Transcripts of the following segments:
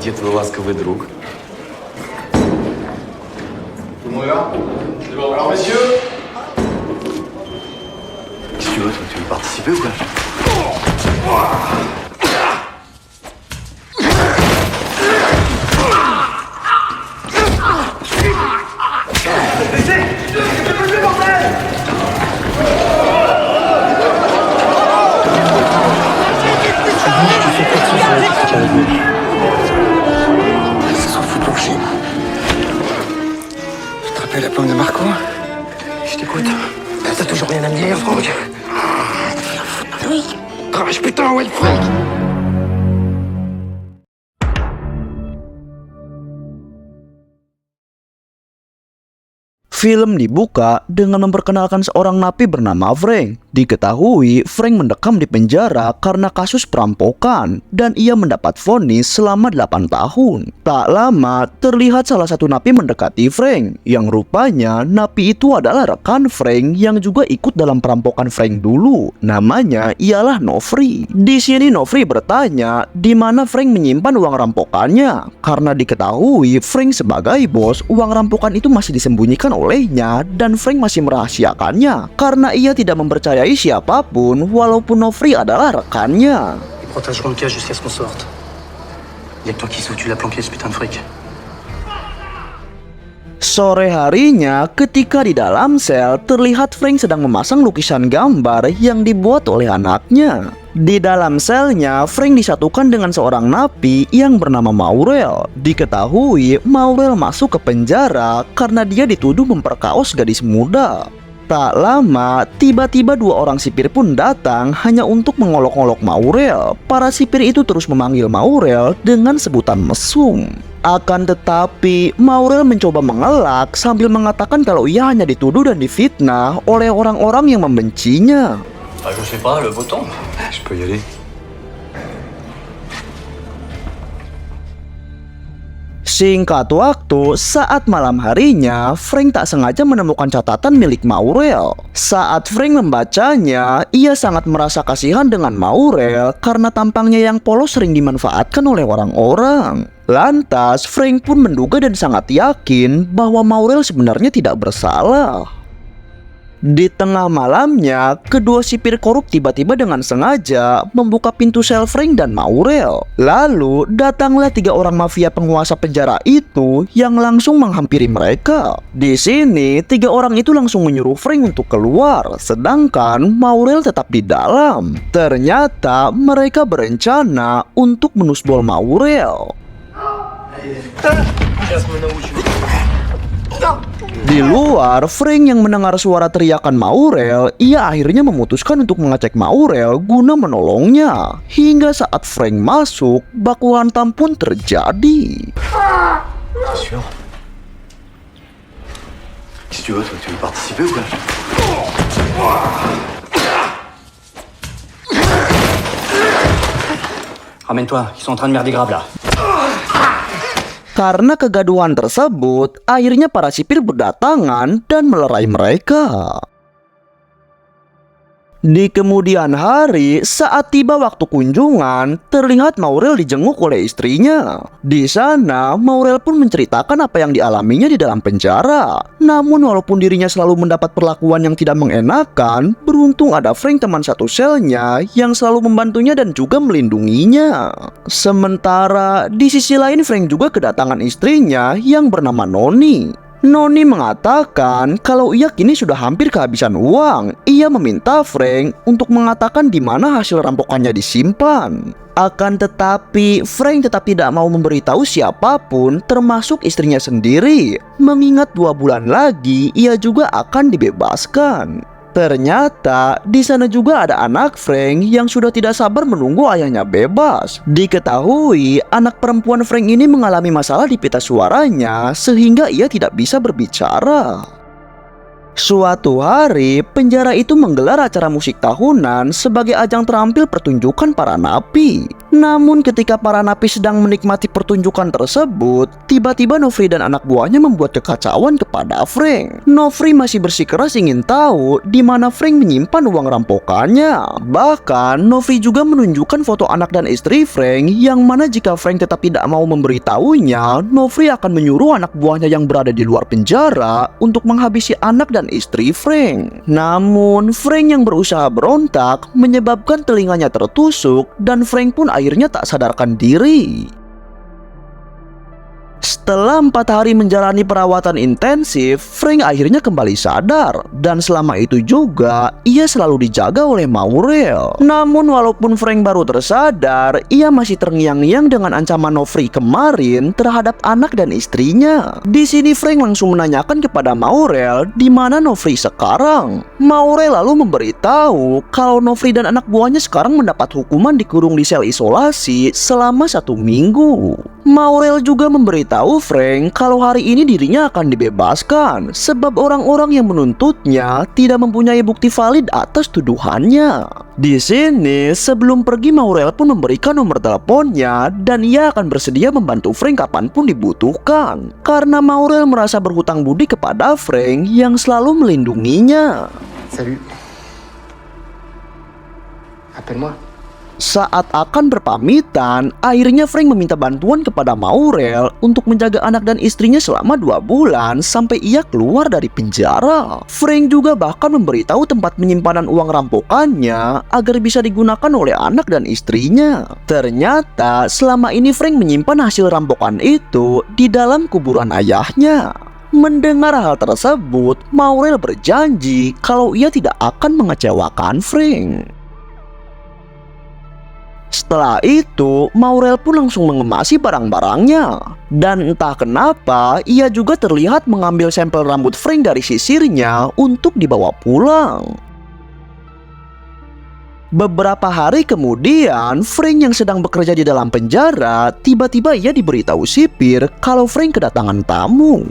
Где твой ласковый друг? Alors, messieurs. Qu'est-ce que tu veux, toi? Tu veux participer ou quoi? Ça s'en fout de ton chien. Tu te rappelles la planque de Marco? Je t'écoute. T'as toujours rien à me dire, Franck? Oui. Crache putain, ouais, Franck! Film dibuka dengan memperkenalkan seorang napi bernama Frank. Diketahui Frank mendekam di penjara karena kasus perampokan dan ia mendapat vonis selama 8 tahun. Tak lama terlihat salah satu napi mendekati Frank, yang rupanya napi itu adalah rekan Frank yang juga ikut dalam perampokan Frank dulu. Namanya ialah Nofri. Di sini Nofri bertanya di mana Frank menyimpan uang rampokannya. Karena diketahui Frank sebagai bos, uang rampokan itu masih disembunyikan olehnya dan Frank masih merahasiakannya karena ia tidak mempercayai siapapun walaupun Nofri adalah rekannya. Ils protégeront le cas jusqu'à ce qu'on sorte. Y'a que toi qui sais où tu l'as planqué ce putain de fric. Sore harinya, ketika di dalam sel, terlihat Frank sedang memasang lukisan gambar yang dibuat oleh anaknya. Di dalam selnya, Frank disatukan dengan seorang napi yang bernama Maurel. Diketahui Maurel masuk ke penjara karena dia dituduh memperkaos gadis muda. Tak lama, tiba-tiba 2 orang sipir pun datang hanya untuk mengolok-olok Maurel. Para sipir itu terus memanggil Maurel dengan sebutan mesum. Akan tetapi, Maurel mencoba mengelak sambil mengatakan kalau ia hanya dituduh dan difitnah oleh orang-orang yang membencinya. Ah, je sais pas, le beau temps. Je peux y aller. Singkat waktu, saat malam harinya, Frank tak sengaja menemukan catatan milik Maurel. Saat Frank membacanya, ia sangat merasa kasihan dengan Maurel karena tampangnya yang polos sering dimanfaatkan oleh orang-orang. Lantas, Frank pun menduga dan sangat yakin bahwa Maurel sebenarnya tidak bersalah. Di tengah malamnya, kedua sipir korup tiba-tiba dengan sengaja membuka pintu sel Frank dan Maurel. Lalu datanglah 3 orang mafia penguasa penjara itu yang langsung menghampiri mereka. Di sini 3 orang itu langsung menyuruh Frank untuk keluar, sedangkan Maurel tetap di dalam. Ternyata mereka berencana untuk menusbol Maurel. Di luar, Frank yang mendengar suara teriakan Maurel, ia akhirnya memutuskan untuk mengecek Maurel guna menolongnya. Hingga saat Frank masuk, baku hantam pun terjadi. Sûr. Qu'est-ce que tu veux, toi? Tu veux participer ou quoi? Ramène-toi, ils sont en train de merder grave là. Karena kegaduhan tersebut, akhirnya para sipir berdatangan dan melerai mereka. Di kemudian hari, saat tiba waktu kunjungan, terlihat Maurel dijenguk oleh istrinya. Di sana, Maurel pun menceritakan apa yang dialaminya di dalam penjara. Namun walaupun dirinya selalu mendapat perlakuan yang tidak mengenakan, beruntung ada Frank teman satu selnya yang selalu membantunya dan juga melindunginya. Sementara di sisi lain, Frank juga kedatangan istrinya yang bernama Noni. Noni mengatakan kalau ia kini sudah hampir kehabisan uang. Ia meminta Frank untuk mengatakan di mana hasil rampokannya disimpan. Akan tetapi, Frank tetap tidak mau memberitahu siapapun, termasuk istrinya sendiri, mengingat 2 bulan lagi ia juga akan dibebaskan. Ternyata di sana juga ada anak Frank yang sudah tidak sabar menunggu ayahnya bebas. Diketahui anak perempuan Frank ini mengalami masalah di pita suaranya sehingga ia tidak bisa berbicara. Suatu hari, penjara itu menggelar acara musik tahunan sebagai ajang terampil pertunjukan para napi. Namun ketika para napi sedang menikmati pertunjukan tersebut, tiba-tiba Nofri dan anak buahnya membuat kekacauan kepada Frank. Nofri masih bersikeras ingin tahu di mana Frank menyimpan uang rampokannya. Bahkan, Nofri juga menunjukkan foto anak dan istri Frank yang mana jika Frank tetap tidak mau memberitahunya, Nofri akan menyuruh anak buahnya yang berada di luar penjara untuk menghabisi anak dan istri Frank. Namun, Frank yang berusaha berontak menyebabkan telinganya tertusuk dan Frank pun akhirnya tak sadarkan diri. Setelah 4 hari menjalani perawatan intensif, Frank akhirnya kembali sadar. Dan selama itu juga, ia selalu dijaga oleh Maurel. Namun walaupun Frank baru tersadar, ia masih terngiang-ngiang dengan ancaman Nofri kemarin terhadap anak dan istrinya. Di sini Frank langsung menanyakan kepada Maurel di mana Nofri sekarang. Maurel lalu memberitahu kalau Nofri dan anak buahnya sekarang mendapat hukuman dikurung di sel isolasi selama 1 minggu. Maurel juga memberitahu Frank kalau hari ini dirinya akan dibebaskan sebab orang-orang yang menuntutnya tidak mempunyai bukti valid atas tuduhannya. Di sini, sebelum pergi Maurel pun memberikan nomor teleponnya dan ia akan bersedia membantu Frank kapanpun dibutuhkan. Karena Maurel merasa berhutang budi kepada Frank yang selalu melindunginya. Salut. Appelle-moi. Saat akan berpamitan, akhirnya Frank meminta bantuan kepada Maurel untuk menjaga anak dan istrinya selama 2 bulan sampai ia keluar dari penjara. Frank juga bahkan memberitahu tempat penyimpanan uang rampokannya agar bisa digunakan oleh anak dan istrinya. Ternyata selama ini Frank menyimpan hasil rampokan itu di dalam kuburan ayahnya. Mendengar hal tersebut, Maurel berjanji kalau ia tidak akan mengecewakan Frank. Setelah itu, Maurel pun langsung mengemasi barang-barangnya. Dan entah kenapa, ia juga terlihat mengambil sampel rambut Frank dari sisirnya untuk dibawa pulang. Beberapa hari kemudian, Frank yang sedang bekerja di dalam penjara, tiba-tiba ia diberitahu sipir kalau Frank kedatangan tamu.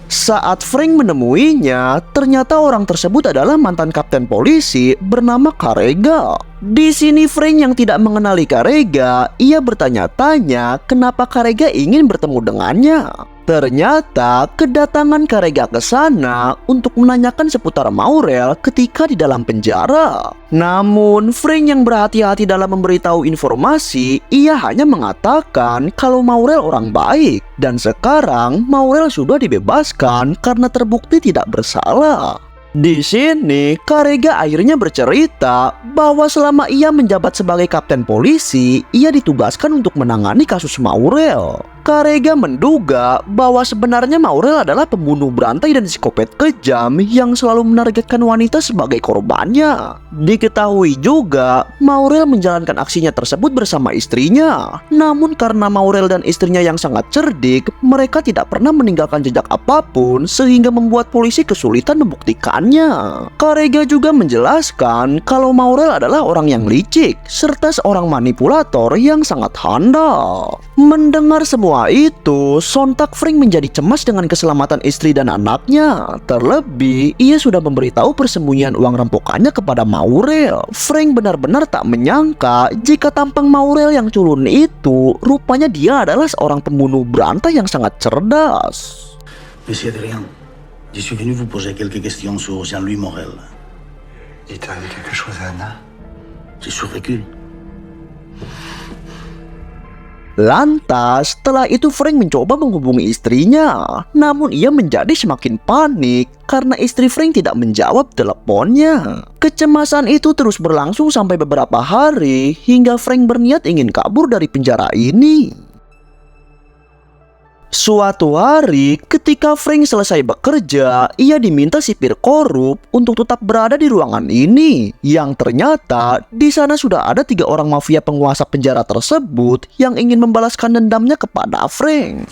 Saat Frank menemuinya, ternyata orang tersebut adalah mantan kapten polisi bernama Carrega. Di sini Frank yang tidak mengenali Carrega, ia bertanya-tanya kenapa Carrega ingin bertemu dengannya. Ternyata kedatangan Carrega ke sana untuk menanyakan seputar Maurel ketika di dalam penjara. Namun Frank yang berhati-hati dalam memberitahu informasi, ia hanya mengatakan kalau Maurel orang baik dan sekarang Maurel sudah dibebaskan karena terbukti tidak bersalah. Di sini, Carrega akhirnya bercerita bahwa selama ia menjabat sebagai kapten polisi, ia ditugaskan untuk menangani kasus Maurel. Carrega menduga bahwa sebenarnya Maurel adalah pembunuh berantai dan psikopat kejam yang selalu menargetkan wanita sebagai korbannya. Diketahui juga, Maurel menjalankan aksinya tersebut bersama istrinya. Namun karena Maurel dan istrinya yang sangat cerdik, mereka tidak pernah meninggalkan jejak apapun sehingga membuat polisi kesulitan membuktikannya. Carrega juga menjelaskan kalau Maurel adalah orang yang licik serta seorang manipulator yang sangat handal. Mendengar semua itu, sontak Frank menjadi cemas dengan keselamatan istri dan anaknya. Terlebih, ia sudah memberitahu persembunyian uang rampokannya kepada Maurel. Frank benar-benar tak menyangka jika tampang Maurel yang culun itu, rupanya dia adalah seorang pembunuh berantai yang sangat cerdas. Monsieur Adrien, je suis venu vous poser quelques questions sur Jean-Louis Morel. Il t'est arrivé quelque chose à Anna? J'ai survécu. Lantas, setelah itu Frank mencoba menghubungi istrinya. Namun ia menjadi semakin panik karena istri Frank tidak menjawab teleponnya. Kecemasan itu terus berlangsung sampai beberapa hari hingga Frank berniat ingin kabur dari penjara ini. Suatu hari, ketika Frank selesai bekerja, ia diminta sipir korup untuk tetap berada di ruangan ini. Yang ternyata, di sana sudah ada 3 orang mafia penguasa penjara tersebut yang ingin membalaskan dendamnya kepada Frank.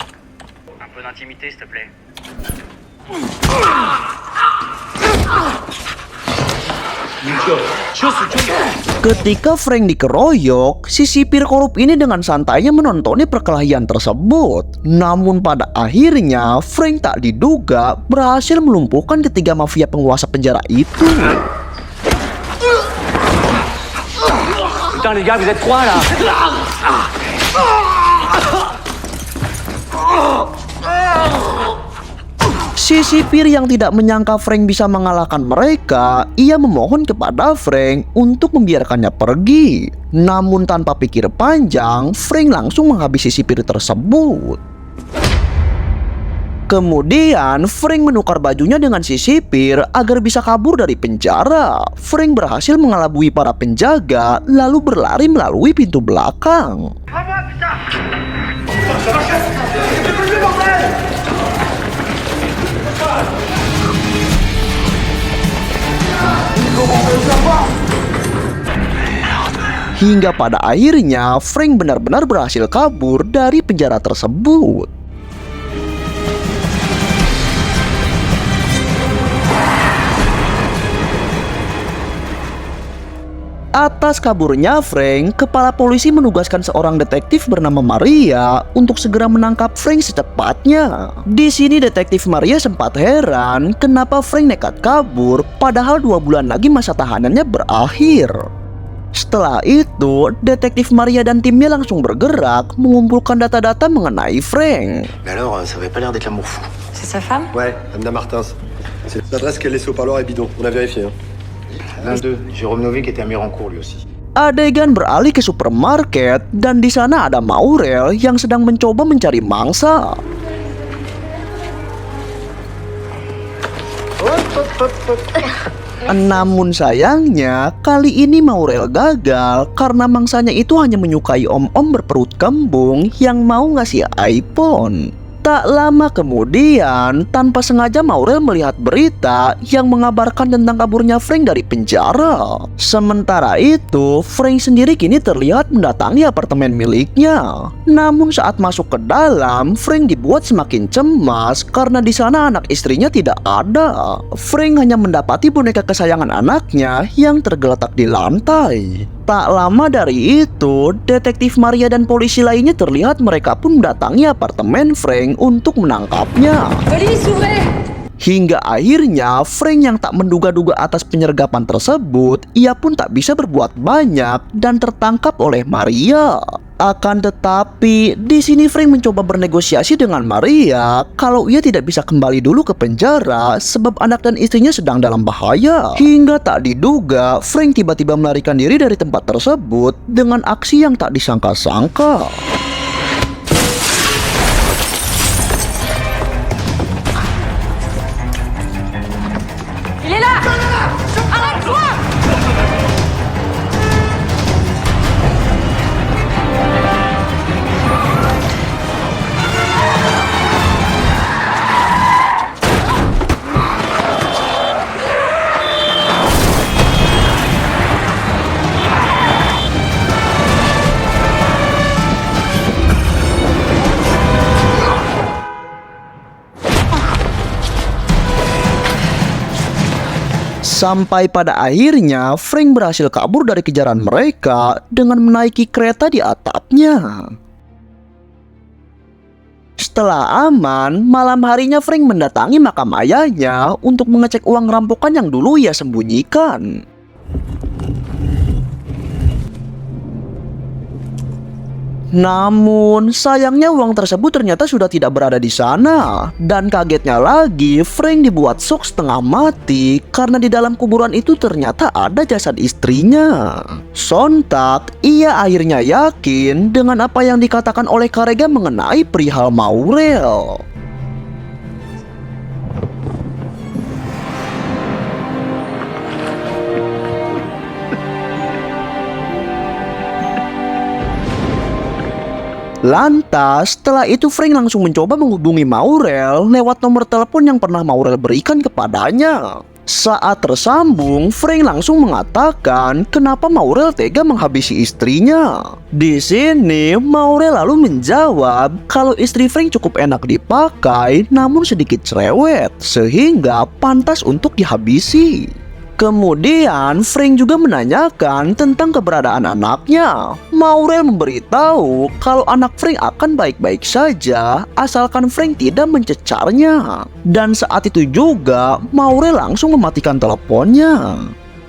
Un peu d'intimité, s'il te plaît. Ketika Frank dikeroyok, si sipir korup ini dengan santainya menonton perkelahian tersebut. Namun pada akhirnya, Frank tak diduga berhasil melumpuhkan ketiga mafia penguasa penjara itu. Putain les gars, vous êtes trois là. Si sipir yang tidak menyangka Frank bisa mengalahkan mereka, ia memohon kepada Frank untuk membiarkannya pergi. Namun tanpa pikir panjang, Frank langsung menghabisi sipir tersebut. Kemudian, Frank menukar bajunya dengan si sipir agar bisa kabur dari penjara. Frank berhasil mengelabui para penjaga, lalu berlari melalui pintu belakang. Hingga pada akhirnya, Frank benar-benar berhasil kabur dari penjara tersebut. Atas kaburnya Frank, kepala polisi menugaskan seorang detektif bernama Maria untuk segera menangkap Frank secepatnya. Di sini detektif Maria sempat heran kenapa Frank nekat kabur padahal 2 bulan lagi masa tahanannya berakhir. Setelah itu, detektif Maria dan timnya langsung bergerak mengumpulkan data-data mengenai Frank. Mais alors, ça avait pas l'air d'être l'amour fou. C'est sa femme? Ouais, Anna Martins. C'est l'adresse qu'elle laissait au parloir est bidon. On a vérifié. Hein. L'un d'eux, Jérôme Novik, était à Mirancourt lui aussi. Adegan beralih ke supermarket dan di sana ada Maurel yang sedang mencoba mencari mangsa. Namun sayangnya, kali ini Maurel gagal karena mangsanya itu hanya menyukai om-om berperut kembung yang mau ngasih iPhone. Tak lama kemudian, tanpa sengaja Maurel melihat berita yang mengabarkan tentang kaburnya Frank dari penjara. Sementara itu, Frank sendiri kini terlihat mendatangi apartemen miliknya. Namun saat masuk ke dalam, Frank dibuat semakin cemas karena di sana anak istrinya tidak ada. Frank hanya mendapati boneka kesayangan anaknya yang tergeletak di lantai. Tak lama dari itu, detektif Maria dan polisi lainnya terlihat mereka pun mendatangi apartemen Frank untuk menangkapnya. Police, ouvrez! Hingga akhirnya, Frank yang tak menduga-duga atas penyergapan tersebut, ia pun tak bisa berbuat banyak dan tertangkap oleh Maria. Akan tetapi, di sini Frank mencoba bernegosiasi dengan Maria kalau ia tidak bisa kembali dulu ke penjara sebab anak dan istrinya sedang dalam bahaya. Hingga tak diduga, Frank tiba-tiba melarikan diri dari tempat tersebut dengan aksi yang tak disangka-sangka. Il est là! Arrête-toi! Sampai pada akhirnya, Frank berhasil kabur dari kejaran mereka dengan menaiki kereta di atapnya. Setelah aman, malam harinya Frank mendatangi makam ayahnya untuk mengecek uang rampokan yang dulu ia sembunyikan. Namun, sayangnya uang tersebut ternyata sudah tidak berada di sana. Dan kagetnya lagi, Frank dibuat shock setengah mati karena di dalam kuburan itu ternyata ada jasad istrinya. Sontak, ia akhirnya yakin dengan apa yang dikatakan oleh Karega mengenai perihal Maurel. Lantas, setelah itu Frank langsung mencoba menghubungi Maurel lewat nomor telepon yang pernah Maurel berikan kepadanya. Saat tersambung, Frank langsung mengatakan kenapa Maurel tega menghabisi istrinya. Di sini, Maurel lalu menjawab kalau istri Frank cukup enak dipakai namun sedikit cerewet, sehingga pantas untuk dihabisi. Kemudian Frank juga menanyakan tentang keberadaan anaknya. Maurel memberitahu kalau anak Frank akan baik-baik saja asalkan Frank tidak mencecarnya. Dan saat itu juga Maurel langsung mematikan teleponnya.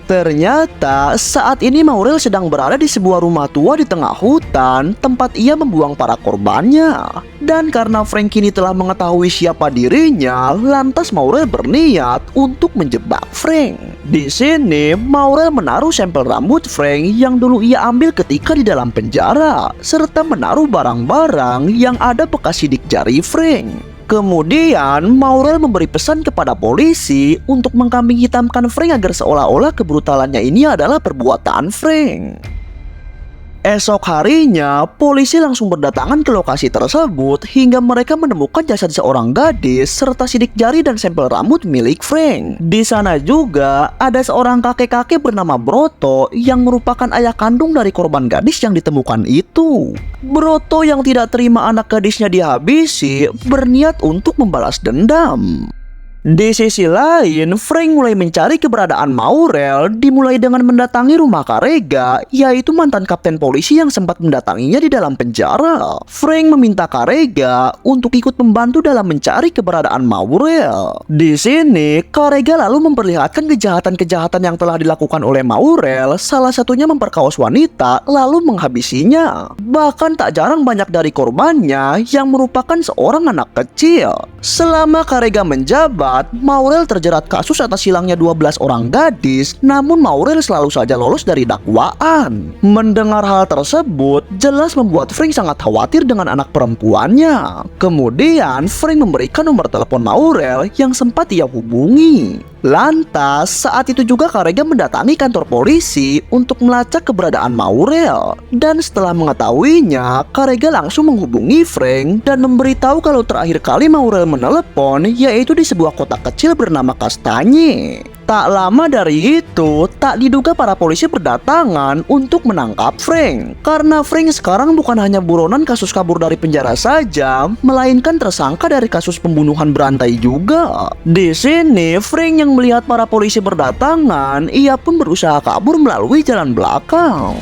Ternyata saat ini Maurel sedang berada di sebuah rumah tua di tengah hutan tempat ia membuang para korbannya. Dan karena Frank kini telah mengetahui siapa dirinya, lantas Maurel berniat untuk menjebak Frank. Di sini Maurel menaruh sampel rambut Frank yang dulu ia ambil ketika di dalam penjara, serta menaruh barang-barang yang ada bekas sidik jari Frank. Kemudian Maurel memberi pesan kepada polisi untuk mengkambing hitamkan Frank agar seolah-olah kebrutalannya ini adalah perbuatan Frank. Esok harinya, polisi langsung berdatangan ke lokasi tersebut hingga mereka menemukan jasad seorang gadis serta sidik jari dan sampel rambut milik Frank. Di sana juga ada seorang kakek-kakek bernama Broto yang merupakan ayah kandung dari korban gadis yang ditemukan itu. Broto yang tidak terima anak gadisnya dihabisi berniat untuk membalas dendam. Di sisi lain, Frank mulai mencari keberadaan Maurel dimulai dengan mendatangi rumah Karega, yaitu mantan kapten polisi yang sempat mendatanginya di dalam penjara. Frank meminta Karega untuk ikut membantu dalam mencari keberadaan Maurel. Di sini, Karega lalu memperlihatkan kejahatan-kejahatan yang telah dilakukan oleh Maurel, salah satunya memperkaos wanita lalu menghabisinya. Bahkan tak jarang banyak dari korbannya yang merupakan seorang anak kecil. Selama Karega menjabat, Maurel terjerat kasus atas hilangnya 12 orang gadis, namun Maurel selalu saja lolos dari dakwaan. Mendengar hal tersebut jelas membuat Frank sangat khawatir dengan anak perempuannya. Kemudian Frank memberikan nomor telepon Maurel yang sempat ia hubungi. Lantas saat itu juga Karega mendatangi kantor polisi untuk melacak keberadaan Maurel. Dan setelah mengetahuinya, Karega langsung menghubungi Frank dan memberitahu kalau terakhir kali Maurel menelepon yaitu di sebuah kota kecil bernama Kastanye. Tak lama dari itu, tak diduga para polisi berdatangan untuk menangkap Frank. Karena Frank sekarang bukan hanya buronan kasus kabur dari penjara saja, melainkan tersangka dari kasus pembunuhan berantai juga. Di sini, Frank yang melihat para polisi berdatangan, ia pun berusaha kabur melalui jalan belakang.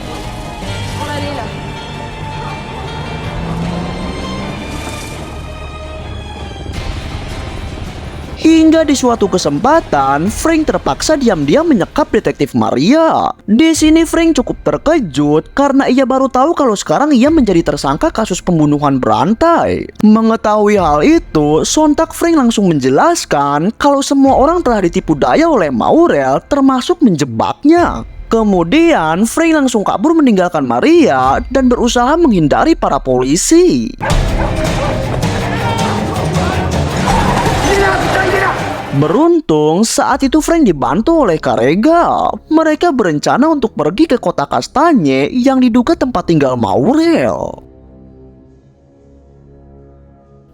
Hingga di suatu kesempatan, Frank terpaksa diam-diam menyekap detektif Maria. Di sini Frank cukup terkejut karena ia baru tahu kalau sekarang ia menjadi tersangka kasus pembunuhan berantai. Mengetahui hal itu, sontak Frank langsung menjelaskan kalau semua orang telah ditipu daya oleh Maurel, termasuk menjebaknya. Kemudian Frank langsung kabur meninggalkan Maria dan berusaha menghindari para polisi. Beruntung saat itu Frank dibantu oleh Karega. Mereka berencana untuk pergi ke kota Kastanye yang diduga tempat tinggal Maurel.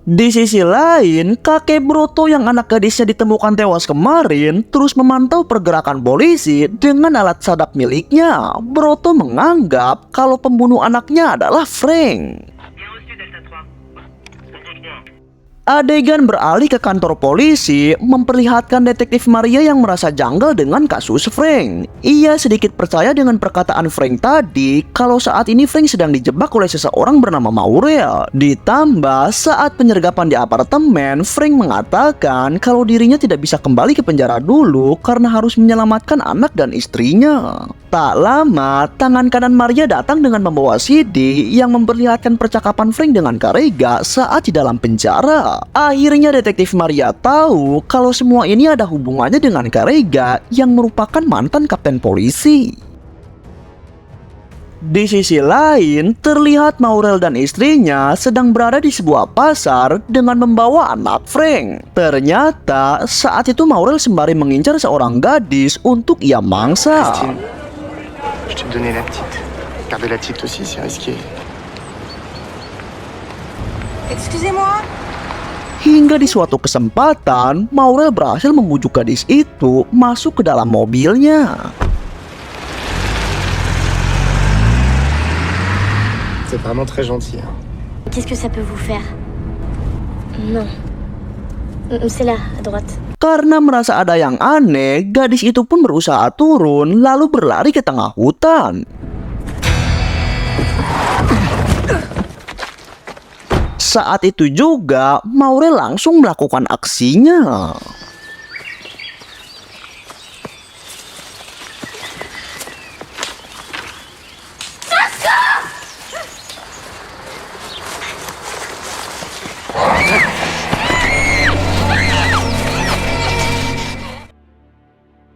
Di sisi lain, kakek Broto yang anak gadisnya ditemukan tewas kemarin terus memantau pergerakan polisi dengan alat sadap miliknya. Broto menganggap kalau pembunuh anaknya adalah Frank. Adegan beralih ke kantor polisi memperlihatkan detektif Maria yang merasa janggal dengan kasus Frank. Ia sedikit percaya dengan perkataan Frank tadi kalau saat ini Frank sedang dijebak oleh seseorang bernama Maurel. Ditambah saat penyergapan di apartemen, Frank mengatakan kalau dirinya tidak bisa kembali ke penjara dulu karena harus menyelamatkan anak dan istrinya. Tak lama, tangan kanan Maria datang dengan membawa CD yang memperlihatkan percakapan Frank dengan Karega saat di dalam penjara. Akhirnya detektif Maria tahu kalau semua ini ada hubungannya dengan Karega yang merupakan mantan kapten polisi. Di sisi lain, terlihat Maurel dan istrinya sedang berada di sebuah pasar dengan membawa anak Frank. Ternyata saat itu Maurel sembari mengincar seorang gadis untuk ia mangsa. Je t'ai donné la petite. Garder la petite aussi, c'est risqué. Excusez-moi. Hingga di suatu kesempatan, Maurel berhasil membujuk gadis itu masuk ke dalam mobilnya. C'est vraiment très gentil. Hein. Qu'est-ce que ça peut vous faire? Non. C'est là, à droite. Karena merasa ada yang aneh, gadis itu pun berusaha turun lalu berlari ke tengah hutan. Saat itu juga, Maurel langsung melakukan aksinya.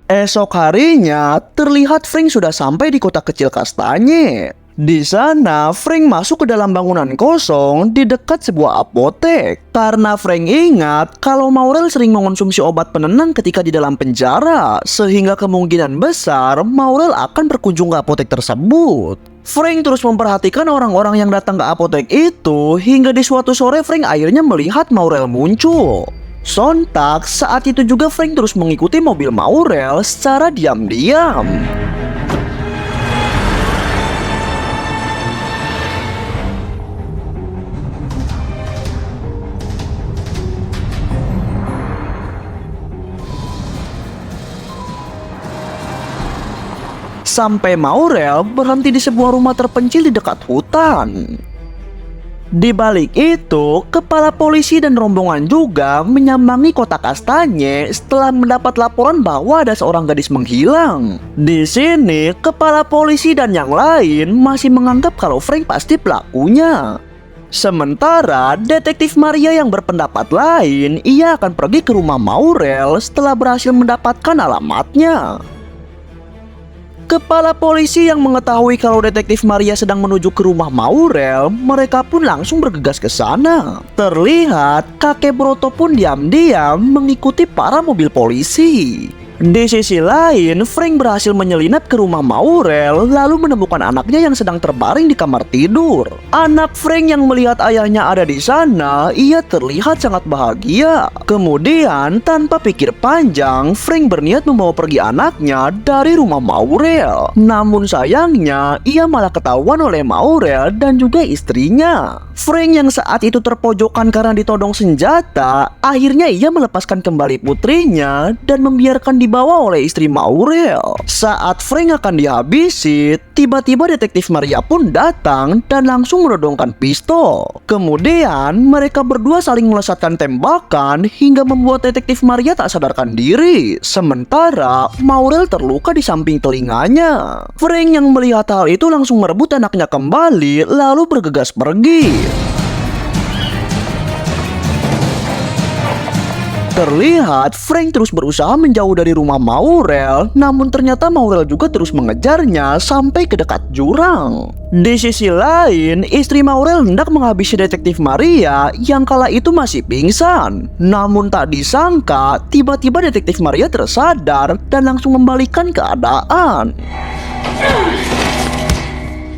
Esok harinya, terlihat Frank sudah sampai di kota kecil Kastanye. Di sana, Frank masuk ke dalam bangunan kosong di dekat sebuah apotek. Karena Frank ingat kalau Maurel sering mengonsumsi obat penenang ketika di dalam penjara, sehingga kemungkinan besar Maurel akan berkunjung ke apotek tersebut. Frank terus memperhatikan orang-orang yang datang ke apotek itu, hingga di suatu sore Frank akhirnya melihat Maurel muncul. Sontak, saat itu juga Frank terus mengikuti mobil Maurel secara diam-diam. Sampai Maurel berhenti di sebuah rumah terpencil di dekat hutan. Di balik itu, kepala polisi dan rombongan juga menyambangi kota Kastanye setelah mendapat laporan bahwa ada seorang gadis menghilang. Di sini, kepala polisi dan yang lain masih menganggap kalau Frank pasti pelakunya. Sementara detektif Maria yang berpendapat lain, ia akan pergi ke rumah Maurel setelah berhasil mendapatkan alamatnya. Kepala polisi yang mengetahui kalau detektif Maria sedang menuju ke rumah Maurel, mereka pun langsung bergegas ke sana. Terlihat kakek Broto pun diam-diam mengikuti para mobil polisi. Di sisi lain, Frank berhasil menyelinap ke rumah Maurel lalu menemukan anaknya yang sedang terbaring di kamar tidur. Anak Frank yang melihat ayahnya ada di sana, ia terlihat sangat bahagia. Kemudian, tanpa pikir panjang, Frank berniat membawa pergi anaknya dari rumah Maurel. Namun sayangnya, ia malah ketahuan oleh Maurel dan juga istrinya. Frank yang saat itu terpojokan karena ditodong senjata, akhirnya ia melepaskan kembali putrinya dan membiarkan dibawa oleh istri Maurel. Saat Frank akan dihabisi, tiba-tiba detektif Maria pun datang dan langsung menodongkan pistol. Kemudian mereka berdua saling melesatkan tembakan hingga membuat detektif Maria tak sadarkan diri. Sementara Maurel terluka di samping telinganya. Frank yang melihat hal itu langsung merebut anaknya kembali lalu bergegas pergi. Terlihat Frank terus berusaha menjauh dari rumah Maurel, namun ternyata Maurel juga terus mengejarnya sampai ke dekat jurang. Di sisi lain, istri Maurel hendak menghabisi detektif Maria yang kala itu masih pingsan. Namun tak disangka, tiba-tiba detektif Maria tersadar dan langsung membalikkan keadaan.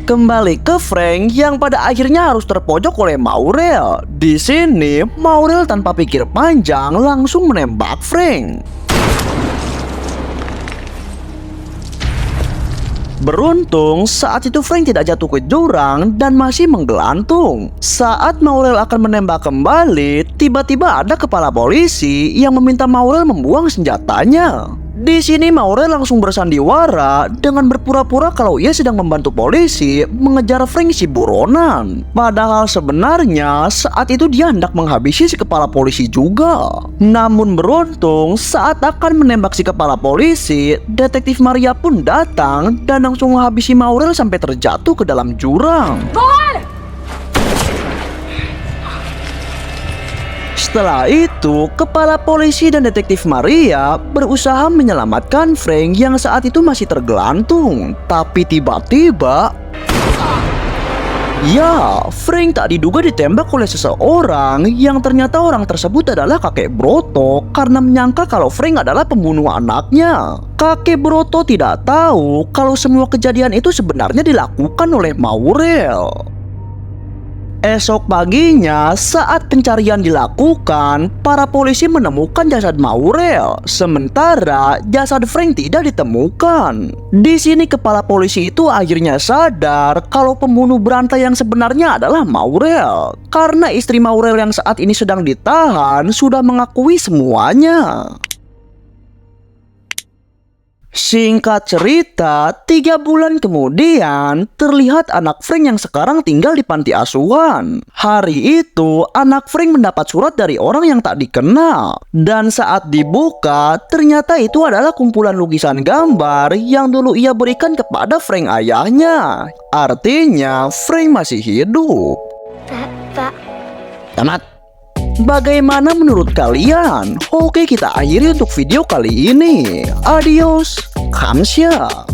Kembali ke Frank yang pada akhirnya harus terpojok oleh Maurel. Di sini, Maurel tanpa pikir panjang langsung menembak Frank. Beruntung, saat itu Frank tidak jatuh ke jurang dan masih menggelantung. Saat Maurel akan menembak kembali, tiba-tiba ada kepala polisi yang meminta Maurel membuang senjatanya. Di sini Maurel langsung bersandiwara dengan berpura-pura kalau ia sedang membantu polisi mengejar Frank si buronan. Padahal sebenarnya saat itu dia hendak menghabisi si kepala polisi juga. Namun beruntung saat akan menembak si kepala polisi, detektif Maria pun datang dan langsung menghabisi Maurel sampai terjatuh ke dalam jurang. Setelah itu, kepala polisi dan detektif Maria berusaha menyelamatkan Frank yang saat itu masih tergelantung. Tapi tiba-tiba, ya, Frank tak diduga ditembak oleh seseorang yang ternyata orang tersebut adalah kakek Broto karena menyangka kalau Frank adalah pembunuh anaknya. Kakek Broto tidak tahu kalau semua kejadian itu sebenarnya dilakukan oleh Maurel. Esok paginya, saat pencarian dilakukan, para polisi menemukan jasad Maurel, sementara jasad Frank tidak ditemukan. Di sini kepala polisi itu akhirnya sadar kalau pembunuh berantai yang sebenarnya adalah Maurel, karena istri Maurel yang saat ini sedang ditahan sudah mengakui semuanya. Singkat cerita, 3 bulan kemudian terlihat anak Frank yang sekarang tinggal di panti asuhan. Hari itu anak Frank mendapat surat dari orang yang tak dikenal, dan saat dibuka ternyata itu adalah kumpulan lukisan gambar yang dulu ia berikan kepada Frank ayahnya. Artinya Frank masih hidup. Tamat. Bagaimana menurut kalian? Oke, kita akhiri untuk video kali ini. Adios, kamsahamnida.